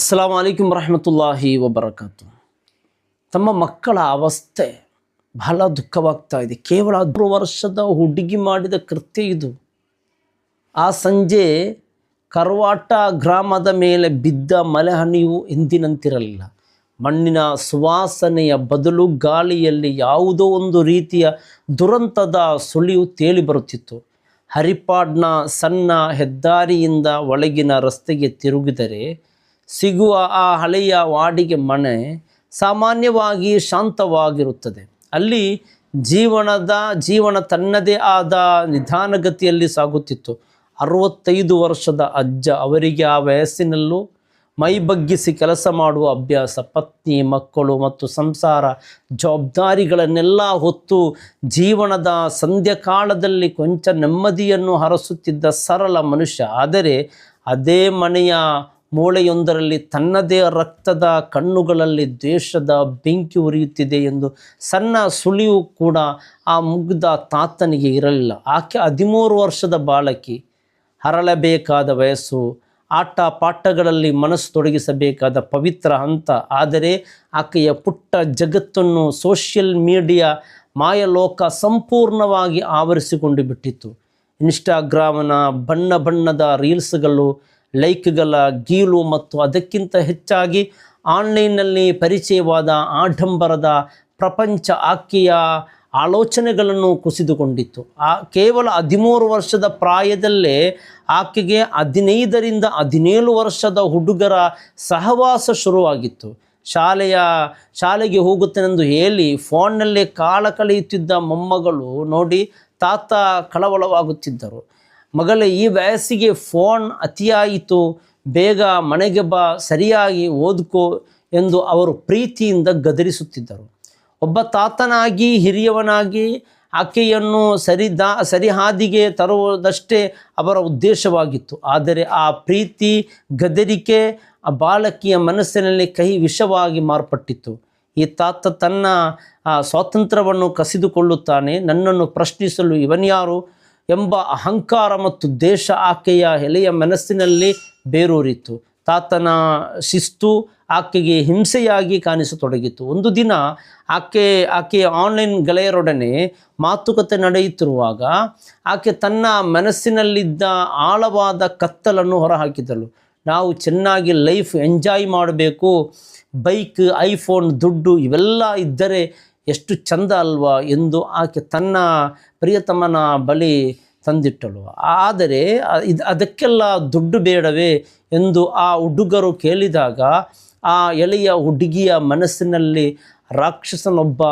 ಅಸ್ಸಲಾಮು ಅಲೈಕುಂ ವರಹಮತುಲ್ಲಾಹಿ ವಬರಕಾತು. ತಮ್ಮ ಮಕ್ಕಳ ಅವಸ್ಥೆ ಬಹಳ ದುಃಖವಾಗ್ತಾ ಇದೆ. ಕೇವಲ 10 ವರ್ಷದ ಹುಡುಗಿ ಮಾಡಿದ ಕೃತ್ಯ ಇದು. ಆ ಸಂಜೆ ಕರವಾಟ ಗ್ರಾಮದ ಮೇಲೆ ಬಿದ್ದ ಮಳೆಹನಿಯು ಎಂದಿನಂತಿರಲಿಲ್ಲ. ಮಣ್ಣಿನ ಸುವಾಸನೆಯ ಬದಲು ಗಾಳಿಯಲ್ಲಿ ಯಾವುದೋ ಒಂದು ರೀತಿಯ ದುರಂತದ ಸುಳಿವು ತೇಲಿ ಬರುತ್ತಿತ್ತು. ಹರಿಪಾಡ್ನ ಸಣ್ಣ ಹೆದ್ದಾರಿಯಿಂದ ಒಳಗಿನ ರಸ್ತೆಗೆ ತಿರುಗಿದರೆ ಸಿಗುವ ಆ ಹಳೆಯ ವಾಡಿಗೆ ಮನೆ ಸಾಮಾನ್ಯವಾಗಿ ಶಾಂತವಾಗಿರುತ್ತದೆ. ಅಲ್ಲಿ ಜೀವನ ತನ್ನದೇ ಆದ ನಿಧಾನಗತಿಯಲ್ಲಿ ಸಾಗುತ್ತಿತ್ತು. 65 ವರ್ಷದ ಅಜ್ಜ, ಅವರಿಗೆ ಆ ವಯಸ್ಸಿನಲ್ಲೂ ಮೈ ಬಗ್ಗಿಸಿ ಕೆಲಸ ಮಾಡುವ ಅಭ್ಯಾಸ, ಪತ್ನಿ, ಮಕ್ಕಳು ಮತ್ತು ಸಂಸಾರ ಜವಾಬ್ದಾರಿಗಳನ್ನೆಲ್ಲ ಹೊತ್ತು ಜೀವನದ ಸಂಧ್ಯಾಕಾಲದಲ್ಲಿ ಕೊಂಚ ನೆಮ್ಮದಿಯನ್ನು ಹರಸುತ್ತಿದ್ದ ಸರಳ ಮನುಷ್ಯ. ಆದರೆ ಅದೇ ಮನೆಯ ಮೂಳೆಯೊಂದರಲ್ಲಿ ತನ್ನದೇ ರಕ್ತದ ಕಣ್ಣುಗಳಲ್ಲಿ ದ್ವೇಷದ ಬೆಂಕಿ ಉರಿಯುತ್ತಿದೆ ಎಂದು ಸಣ್ಣ ಸುಳಿವು ಕೂಡ ಆ ಮುಗ್ಧ ತಾತನಿಗೆ ಇರಲಿಲ್ಲ. ಆಕೆ 13 ವರ್ಷದ ಬಾಲಕಿ, ಹರಳಬೇಕಾದ ವಯಸ್ಸು, ಆಟ ಪಾಠಗಳಲ್ಲಿ ಮನಸ್ಸು ತೊಡಗಿಸಬೇಕಾದ ಪವಿತ್ರ ಹಂತ. ಆದರೆ ಆಕೆಯ ಪುಟ್ಟ ಜಗತ್ತನ್ನು ಸೋಷಿಯಲ್ ಮೀಡಿಯಾ ಮಾಯಲೋಕ ಸಂಪೂರ್ಣವಾಗಿ ಆವರಿಸಿಕೊಂಡು ಬಿಟ್ಟಿತ್ತು. ಇನ್ಸ್ಟಾಗ್ರಾಮ್ನ ಬಣ್ಣ ಬಣ್ಣದ ರೀಲ್ಸ್ಗಳು, ಲೈಕ್ಗಳ ಗೀಲು ಮತ್ತು ಅದಕ್ಕಿಂತ ಹೆಚ್ಚಾಗಿ ಆನ್ಲೈನ್ನಲ್ಲಿ ಪರಿಚಯವಾದ ಆಡಂಬರದ ಪ್ರಪಂಚ ಆಕೆಯ ಆಲೋಚನೆಗಳನ್ನು ಕುಸಿದುಕೊಂಡಿತ್ತು. ಕೇವಲ 13 ವರ್ಷದ ಪ್ರಾಯದಲ್ಲೇ ಆಕೆಗೆ 15ರಿಂದ 17 ವರ್ಷದ ಹುಡುಗರ ಸಹವಾಸ ಶುರುವಾಗಿತ್ತು. ಶಾಲೆಗೆ ಹೋಗುತ್ತೇನೆಂದು ಹೇಳಿ ಫೋನ್ನಲ್ಲೇ ಕಾಲ ಕಳೆಯುತ್ತಿದ್ದ ಮೊಮ್ಮಗಳು ನೋಡಿ ತಾತ ಕಳವಳವಾಗುತ್ತಿದ್ದರು. ಮಗಳೇ, ಈ ವಯಸ್ಸಿಗೆ ಫೋನ್ ಅತಿಯಾಯಿತು, ಬೇಗ ಮನೆಗೆ ಬಾ, ಸರಿಯಾಗಿ ಓದ್ಕೋ ಎಂದು ಅವರು ಪ್ರೀತಿಯಿಂದ ಗದರಿಸುತ್ತಿದ್ದರು. ಒಬ್ಬ ತಾತನಾಗಿ, ಹಿರಿಯವನಾಗಿ ಆಕೆಯನ್ನು ಸರಿಹಾದಿಗೆ ತರುವುದಷ್ಟೇ ಅವರ ಉದ್ದೇಶವಾಗಿತ್ತು. ಆದರೆ ಆ ಪ್ರೀತಿ ಗದರಿಕೆ ಆ ಬಾಲಕಿಯ ಮನಸ್ಸಿನಲ್ಲಿ ಕಹಿ ವಿಷವಾಗಿ ಮಾರ್ಪಟ್ಟಿತ್ತು. ಈ ತಾತ ತನ್ನ ಸ್ವಾತಂತ್ರ್ಯವನ್ನು ಕಸಿದುಕೊಳ್ಳುತ್ತಾನೆ, ನನ್ನನ್ನು ಪ್ರಶ್ನಿಸಲು ಇವನ್ಯಾರು ಎಂಬ ಅಹಂಕಾರ ಮತ್ತು ದೇಶ ಆಕೆಯ ಎಳೆಯ ಮನಸ್ಸಿನಲ್ಲಿ ಬೇರೂರಿತು. ತಾತನ ಶಿಸ್ತು ಆಕೆಗೆ ಹಿಂಸೆಯಾಗಿ ಕಾಣಿಸತೊಡಗಿತು. ಒಂದು ದಿನ ಆಕೆಯ ಆನ್ಲೈನ್ ಗೆಳೆಯರೊಡನೆ ಮಾತುಕತೆ ನಡೆಯುತ್ತಿರುವಾಗ ಆಕೆ ತನ್ನ ಮನಸ್ಸಿನಲ್ಲಿದ್ದ ಆಳವಾದ ಕತ್ತಲನ್ನು ಹೊರಹಾಕಿದಳು. ನಾವು ಚೆನ್ನಾಗಿ ಲೈಫ್ ಎಂಜಾಯ್ ಮಾಡಬೇಕು, ಬೈಕ್, ಐಫೋನ್, ದುಡ್ಡು ಇವೆಲ್ಲ ಇದ್ದರೆ ಎಷ್ಟು ಚಂದ ಅಲ್ವಾ ಎಂದು ಆಕೆ ತನ್ನ ಪ್ರಿಯತಮನ ಬಳಿ ತಂದಿಟ್ಟಳು. ಆದರೆ ಅದಕ್ಕೆಲ್ಲ ದುಡ್ಡು ಬೇಡವೇ ಎಂದು ಆ ಹುಡುಗರು ಕೇಳಿದಾಗ ಆ ಎಳೆಯ ಹುಡುಗಿಯ ಮನಸ್ಸಿನಲ್ಲಿ ರಾಕ್ಷಸನೊಬ್ಬ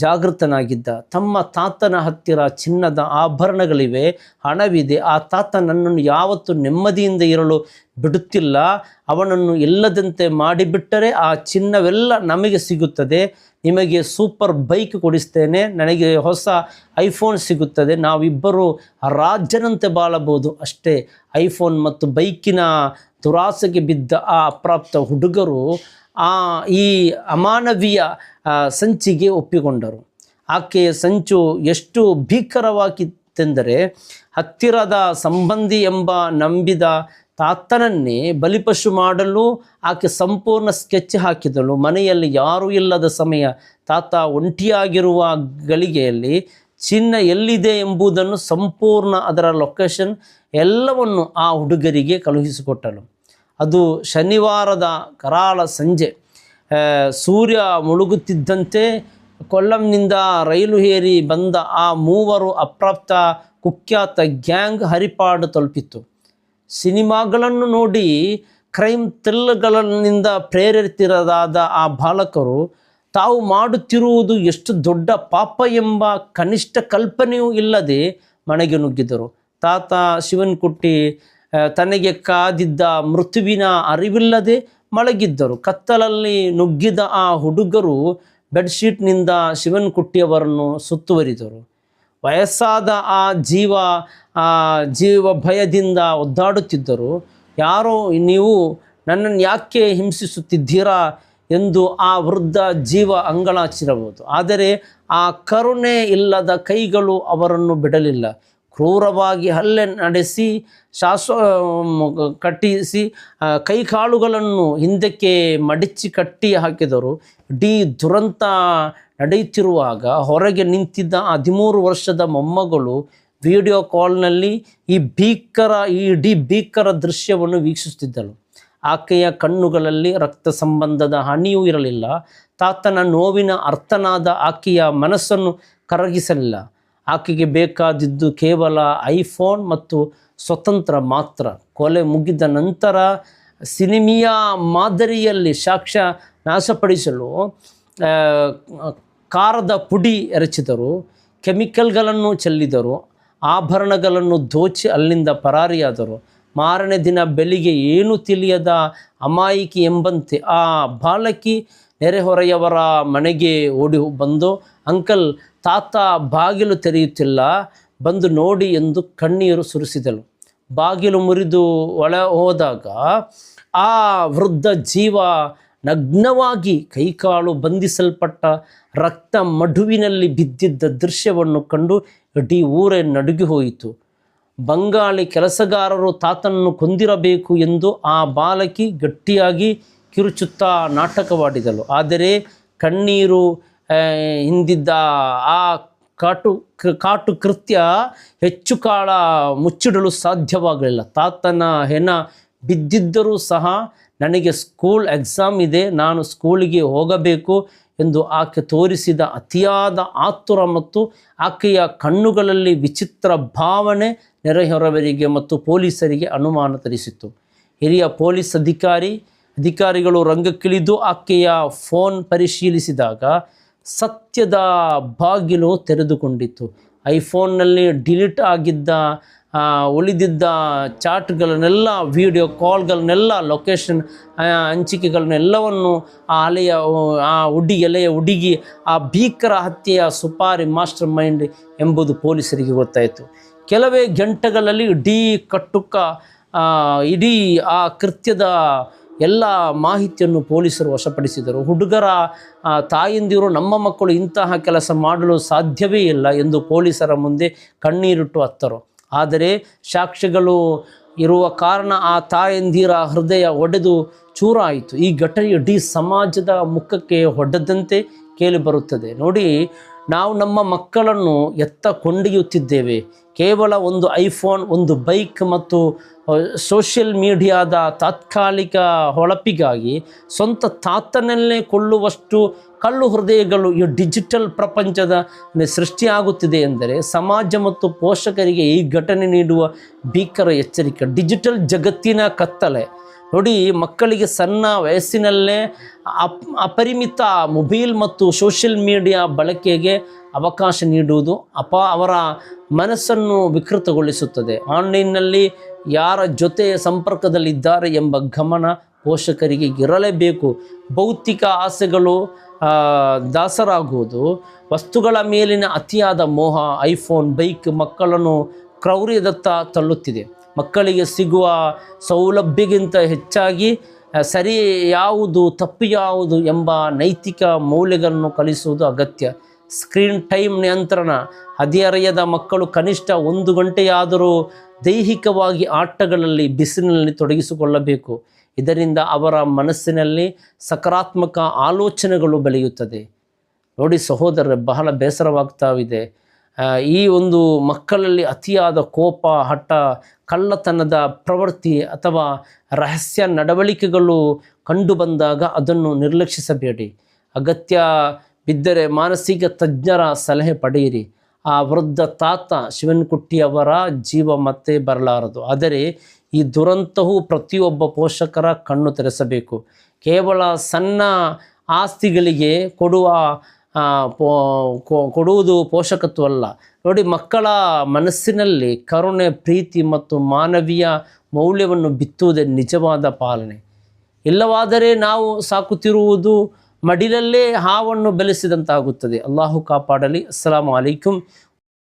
ಜಾಗೃತನಾಗಿದ್ದ. ತಮ್ಮ ತಾತನ ಹತ್ತಿರ ಚಿನ್ನದ ಆಭರಣಗಳಿವೆ, ಹಣವಿದೆ, ಆ ತಾತ ನನ್ನನ್ನು ಯಾವತ್ತೂ ನೆಮ್ಮದಿಯಿಂದ ಇರಲು ಬಿಡುತ್ತಿಲ್ಲ, ಅವನನ್ನು ಇಲ್ಲದಂತೆ ಮಾಡಿಬಿಟ್ಟರೆ ಆ ಚಿನ್ನವೆಲ್ಲ ನಮಗೆ ಸಿಗುತ್ತದೆ, ನಿಮಗೆ ಸೂಪರ್ ಬೈಕ್ ಕೊಡಿಸ್ತೇನೆ, ನನಗೆ ಹೊಸ ಐಫೋನ್ ಸಿಗುತ್ತದೆ, ನಾವಿಬ್ಬರು ರಾಜನಂತೆ ಬಾಳಬಹುದು. ಅಷ್ಟೇ. ಐಫೋನ್ ಮತ್ತು ಬೈಕಿನ ದುರಾಸೆಗೆ ಬಿದ್ದ ಆ ಅಪ್ರಾಪ್ತ ಹುಡುಗರು ಈ ಅಮಾನವೀಯ ಸಂಚಿಗೆ ಒಪ್ಪಿಕೊಂಡರು. ಆಕೆಯ ಸಂಚು ಎಷ್ಟು ಭೀಕರವಾಗಿತ್ತೆಂದರೆ ಹತ್ತಿರದ ಸಂಬಂಧಿ ಎಂಬ ನಂಬಿದ ತಾತನನ್ನೇ ಬಲಿಪಶು ಮಾಡಲು ಆಕೆ ಸಂಪೂರ್ಣ ಸ್ಕೆಚ್ ಹಾಕಿದಳು. ಮನೆಯಲ್ಲಿ ಯಾರೂ ಇಲ್ಲದ ಸಮಯ, ತಾತ ಒಂಟಿಯಾಗಿರುವ ಗಳಿಗೆಯಲ್ಲಿ ಚಿನ್ನ ಎಲ್ಲಿದೆ ಎಂಬುದನ್ನು ಸಂಪೂರ್ಣ ಅದರ ಲೊಕೇಶನ್ ಎಲ್ಲವನ್ನು ಆ ಹುಡುಗರಿಗೆ ಕಳುಹಿಸಿಕೊಟ್ಟಳು. ಅದು ಶನಿವಾರದ ಕರಾಳ ಸಂಜೆ. ಸೂರ್ಯ ಮುಳುಗುತ್ತಿದ್ದಂತೆ ಕೊಲ್ಲಂನಿಂದ ರೈಲು ಏರಿ ಬಂದ ಆ 3 ಅಪ್ರಾಪ್ತ ಕುಖ್ಯಾತ ಗ್ಯಾಂಗ್ ಹರಿಪಾಡು ತಲುಪಿತ್ತು. ಸಿನಿಮಾಗಳನ್ನು ನೋಡಿ ಕ್ರೈಮ್ ಥ್ರಿಲ್ಲರ್ಗಳಿಂದ ಪ್ರೇರಿತರಾದ ಆ ಬಾಲಕರು ತಾವು ಮಾಡುತ್ತಿರುವುದು ಎಷ್ಟು ದೊಡ್ಡ ಪಾಪ ಎಂಬ ಕನಿಷ್ಠ ಕಲ್ಪನೆಯೂ ಇಲ್ಲದೆ ಮನೆಗೆ ನುಗ್ಗಿದರು. ತಾತ ಶಿವನ್ಕುಟ್ಟಿ ತನಗೆ ಕಾದಿದ್ದ ಮೃತ್ಯುವಿನ ಅರಿವಿಲ್ಲದೆ ಮಲಗಿದ್ದರು. ಕತ್ತಲಲ್ಲಿ ನುಗ್ಗಿದ ಆ ಹುಡುಗರು ಬೆಡ್ಶೀಟ್ನಿಂದ ಶಿವನ್ಕುಟ್ಟಿಯವರನ್ನು ಸುತ್ತುವರಿದರು. ವಯಸ್ಸಾದ ಆ ಜೀವ ಭಯದಿಂದ ಒದ್ದಾಡುತ್ತಿದ್ದರು. ಯಾರೋ, ನೀವು ನನ್ನನ್ನು ಯಾಕೆ ಹಿಂಸಿಸುತ್ತಿದ್ದೀರಾ ಎಂದು ಆ ವೃದ್ಧ ಜೀವ ಅಂಗಳಾಚಿರಬಹುದು. ಆದರೆ ಆ ಕರುಣೆ ಇಲ್ಲದ ಕೈಗಳು ಅವರನ್ನು ಬಿಡಲಿಲ್ಲ. ಕ್ರೂರವಾಗಿ ಹಲ್ಲೆ ನಡೆಸಿ ಕಟ್ಟಿಸಿ ಕೈಕಾಲುಗಳನ್ನು ಹಿಂದಕ್ಕೆ ಮಡಚಿ ಕಟ್ಟಿ ಹಾಕಿದರು. ಇಡೀ ದುರಂತ ನಡೆಯುತ್ತಿರುವಾಗ ಹೊರಗೆ ನಿಂತಿದ್ದ 13 ವರ್ಷದ ಮೊಮ್ಮಗಳು ವಿಡಿಯೋ ಕಾಲ್ನಲ್ಲಿ ಈ ಇಡೀ ಭೀಕರ ದೃಶ್ಯವನ್ನು ವೀಕ್ಷಿಸುತ್ತಿದ್ದಳು. ಆಕೆಯ ಕಣ್ಣುಗಳಲ್ಲಿ ರಕ್ತ ಸಂಬಂಧದ ಹನಿಯೂ ಇರಲಿಲ್ಲ. ತಾತನ ನೋವಿನ ಅರ್ಥನಾದ ಆಕೆಯ ಮನಸ್ಸನ್ನು ಕರಗಿಸಲಿಲ್ಲ. ಆಕೆಗೆ ಬೇಕಾದಿದ್ದು ಕೇವಲ ಐಫೋನ್ ಮತ್ತು ಸ್ವತಂತ್ರ ಮಾತ್ರ. ಕೊಲೆ ಮುಗಿದ ನಂತರ ಸಿನಿಮಿಯಾ ಮಾದರಿಯಲ್ಲಿ ಸಾಕ್ಷ್ಯ ನಾಶಪಡಿಸಲು ಕಾರದ ಪುಡಿ ಎರಚಿದರು, ಕೆಮಿಕಲ್ಗಳನ್ನು ಚೆಲ್ಲಿದರು, ಆಭರಣಗಳನ್ನು ದೋಚಿ ಅಲ್ಲಿಂದ ಪರಾರಿಯಾದರು. ಮಾರನೇ ದಿನ ಬೆಳಿಗ್ಗೆ ಏನೂ ತಿಳಿಯದ ಅಮಾಯಕಿ ಎಂಬಂತೆ ಆ ಬಾಲಕಿ ನೆರೆಹೊರೆಯವರ ಮನೆಗೆ ಓಡಿ ಬಂದು, ಅಂಕಲ್, ತಾತ ಬಾಗಿಲು ತೆರೆಯುತ್ತಿಲ್ಲ, ಬಂದು ನೋಡಿ ಎಂದು ಕಣ್ಣೀರು ಸುರಿಸಿದಳು. ಬಾಗಿಲು ಮುರಿದು ಒಳ ಹೋದಾಗ ಆ ವೃದ್ಧ ಜೀವ ನಗ್ನವಾಗಿ ಕೈಕಾಲು ಬಂಧಿಸಲ್ಪಟ್ಟ ರಕ್ತ ಮಡುವಿನಲ್ಲಿ ಬಿದ್ದಿದ್ದ ದೃಶ್ಯವನ್ನು ಕಂಡು ಇಡೀ ಊರೇ ನಡುಗಿ ಹೋಯಿತು. ಬಂಗಾಳಿ ಕೆಲಸಗಾರರು ತಾತನನ್ನು ಕೊಂದಿರಬೇಕು ಎಂದು ಆ ಬಾಲಕಿ ಗಟ್ಟಿಯಾಗಿ ಕಿರುಚುತ್ತಾ ನಾಟಕವಾಡಿದಳು. ಆದರೆ ಕಣ್ಣೀರು ಹಿಂದಿದ್ದ ಆ ಕಾಟು ಕೃತ್ಯ ಹೆಚ್ಚು ಕಾಲ ಮುಚ್ಚಿಡಲು ಸಾಧ್ಯವಾಗಲಿಲ್ಲ. ತಾತನ ಹೆಣ ಬಿದ್ದಿದ್ದರೂ ಸಹ ನನಗೆ ಸ್ಕೂಲ್ ಎಕ್ಸಾಮ್ ಇದೆ, ನಾನು ಸ್ಕೂಲಿಗೆ ಹೋಗಬೇಕು ಎಂದು ಆಕೆ ತೋರಿಸಿದ ಅತಿಯಾದ ಆತುರ ಮತ್ತು ಆಕೆಯ ಕಣ್ಣುಗಳಲ್ಲಿ ವಿಚಿತ್ರ ಭಾವನೆ ನೆರೆಹೊರೆಯವರಿಗೆ ಮತ್ತು ಪೊಲೀಸರಿಗೆ ಅನುಮಾನ ತರಿಸಿತು. ಹಿರಿಯ ಪೊಲೀಸ್ ಅಧಿಕಾರಿಗಳು ರಂಗಕ್ಕಿಳಿದು ಆಕೆಯ ಫೋನ್ ಪರಿಶೀಲಿಸಿದಾಗ ಸತ್ಯದ ಬಾಗಿಲು ತೆರೆದುಕೊಂಡಿತ್ತು. ಐಫೋನ್ನಲ್ಲಿ ಡಿಲೀಟ್ ಆಗಿದ್ದ ಉಳಿದಿದ್ದ ಚಾಟ್ಗಳನ್ನೆಲ್ಲ, ವಿಡಿಯೋ ಕಾಲ್ಗಳನ್ನೆಲ್ಲ, ಲೊಕೇಶನ್ ಹಂಚಿಕೆಗಳನ್ನೆಲ್ಲವನ್ನು ಆ ಹುಡುಗಿ ಆ ಭೀಕರ ಹತ್ಯೆಯ ಸುಪಾರಿ ಮಾಸ್ಟರ್ ಮೈಂಡ್ ಎಂಬುದು ಪೊಲೀಸರಿಗೆ ಗೊತ್ತಾಯಿತು. ಕೆಲವೇ ಗಂಟೆಗಳಲ್ಲಿ ಇಡೀ ಆ ಕೃತ್ಯದ ಎಲ್ಲ ಮಾಹಿತಿಯನ್ನು ಪೊಲೀಸರು ವಶಪಡಿಸಿದರು. ಹುಡುಗರ ತಾಯಂದಿರು, ನಮ್ಮ ಮಕ್ಕಳು ಇಂತಹ ಕೆಲಸ ಮಾಡಲು ಸಾಧ್ಯವೇ ಇಲ್ಲ ಎಂದು ಪೊಲೀಸರ ಮುಂದೆ ಕಣ್ಣೀರಿಟ್ಟು ಅತ್ತರು. ಆದರೆ ಸಾಕ್ಷ್ಯಗಳು ಇರುವ ಕಾರಣ ಆ ತಾಯಂದಿರ ಹೃದಯ ಒಡೆದು ಚೂರಾಯಿತು. ಈ ಘಟನೆ ಇಡೀ ಸಮಾಜದ ಮುಖಕ್ಕೆ ಹೊಡೆದಂತೆ ಕೇಳಿಬರುತ್ತದೆ. ನೋಡಿ, ನಾವು ನಮ್ಮ ಮಕ್ಕಳನ್ನು ಎತ್ತ ಕೊಂಡೊಯ್ಯುತ್ತಿದ್ದೇವೆ. ಕೇವಲ ಒಂದು ಐಫೋನ್, ಒಂದು ಬೈಕ್ ಮತ್ತು ಸೋಷಿಯಲ್ ಮೀಡಿಯಾದ ತಾತ್ಕಾಲಿಕ ಹೊಳಪಿಗಾಗಿ ಸ್ವಂತ ತಾತನಲ್ಲೇ ಕೊಳ್ಳುವಷ್ಟು ಕಳ್ಳು ಹೃದಯಗಳು ಈ ಡಿಜಿಟಲ್ ಪ್ರಪಂಚದ ಸೃಷ್ಟಿಯಾಗುತ್ತಿದೆ ಎಂದರೆ ಸಮಾಜ ಮತ್ತು ಪೋಷಕರಿಗೆ ಈ ಘಟನೆ ನೀಡುವ ಭೀಕರ ಎಚ್ಚರಿಕೆ. ಡಿಜಿಟಲ್ ಜಗತ್ತಿನ ಕತ್ತಲೆ ನೋಡಿ, ಮಕ್ಕಳಿಗೆ ಸಣ್ಣ ವಯಸ್ಸಿನಲ್ಲೇ ಅಪರಿಮಿತ ಮೊಬೈಲ್ ಮತ್ತು ಸೋಷಿಯಲ್ ಮೀಡಿಯಾ ಬಳಕೆಗೆ ಅವಕಾಶ ನೀಡುವುದು ಅವರ ಮನಸ್ಸನ್ನು ವಿಕೃತಗೊಳಿಸುತ್ತದೆ. ಆನ್ಲೈನ್ನಲ್ಲಿ ಯಾರ ಜೊತೆ ಸಂಪರ್ಕದಲ್ಲಿದ್ದಾರೆ ಎಂಬ ಗಮನ ಪೋಷಕರಿಗೆ ಇರಲೇಬೇಕು. ಭೌತಿಕ ಆಸೆಗಳು ದಾಸರಾಗುವುದು, ವಸ್ತುಗಳ ಮೇಲಿನ ಅತಿಯಾದ ಮೋಹ, ಐಫೋನ್, ಬೈಕ್ ಮಕ್ಕಳನ್ನು ಕ್ರೌರ್ಯದತ್ತ ತಳ್ಳುತ್ತಿದೆ. ಮಕ್ಕಳಿಗೆ ಸಿಗುವ ಸೌಲಭ್ಯಕ್ಕಿಂತ ಹೆಚ್ಚಾಗಿ ಸರಿ ಯಾವುದು, ತಪ್ಪು ಯಾವುದು ಎಂಬ ನೈತಿಕ ಮೌಲ್ಯಗಳನ್ನು ಕಲಿಸುವುದು ಅಗತ್ಯ. ಸ್ಕ್ರೀನ್ ಟೈಮ್ ನಿಯಂತ್ರಣ. ಹದಿಹರೆಯದ ಮಕ್ಕಳು ಕನಿಷ್ಠ 1 ಗಂಟೆಯಾದರೂ ದೈಹಿಕವಾಗಿ ಆಟಗಳಲ್ಲಿ, ಬಿಸಿಲಿನಲ್ಲಿ ತೊಡಗಿಸಿಕೊಳ್ಳಬೇಕು. ಇದರಿಂದ ಅವರ ಮನಸ್ಸಿನಲ್ಲಿ ಸಕಾರಾತ್ಮಕ ಆಲೋಚನೆಗಳು ಬೆಳೆಯುತ್ತದೆ. ನೋಡಿ ಸಹೋದರರೇ, ಬಹಳ ಬೇಸರವಾಗ್ತಾವಿದೆ. ಈ ಒಂದು ಮಕ್ಕಳಲ್ಲಿ ಅತಿಯಾದ ಕೋಪ, ಹಠ, ಕಳ್ಳತನದ ಪ್ರವೃತ್ತಿ ಅಥವಾ ರಹಸ್ಯ ನಡವಳಿಕೆಗಳು ಕಂಡುಬಂದಾಗ ಅದನ್ನು ನಿರ್ಲಕ್ಷಿಸಬೇಡಿ. ಅಗತ್ಯ ಬಿದ್ದರೆ ಮಾನಸಿಕ ತಜ್ಞರ ಸಲಹೆ ಪಡೆಯಿರಿ. ಆ ವೃದ್ಧ ತಾತ ಶಿವನ್ಕುಟ್ಟಿಯವರ ಜೀವ ಮತ್ತೆ ಬರಲಾರದು. ಆದರೆ ಈ ದುರಂತವು ಪ್ರತಿಯೊಬ್ಬ ಪೋಷಕರ ಕಣ್ಣು ತೆರೆಸಬೇಕು. ಕೇವಲ ಸಣ್ಣ ಆಸ್ತಿಗಳಿಗೆ ಕೊಡುವುದು ಪೋಷಕತ್ವವಲ್ಲ. ನೋಡಿ, ಮಕ್ಕಳ ಮನಸ್ಸಿನಲ್ಲಿ ಕರುಣೆ, ಪ್ರೀತಿ ಮತ್ತು ಮಾನವೀಯ ಮೌಲ್ಯವನ್ನು ಬಿತ್ತುವುದೇ ನಿಜವಾದ ಪಾಲನೆ. ಇಲ್ಲವಾದರೆ ನಾವು ಸಾಕುತ್ತಿರುವುದು ಮಡಿಲಲ್ಲೇ ಹಾವನ್ನು ಬೆಳೆಸಿದಂತಾಗುತ್ತದೆ. ಅಲ್ಲಾಹು ಕಾಪಾಡಲಿ. ಅಸ್ಸಲಾಮು ಅಲೈಕುಂ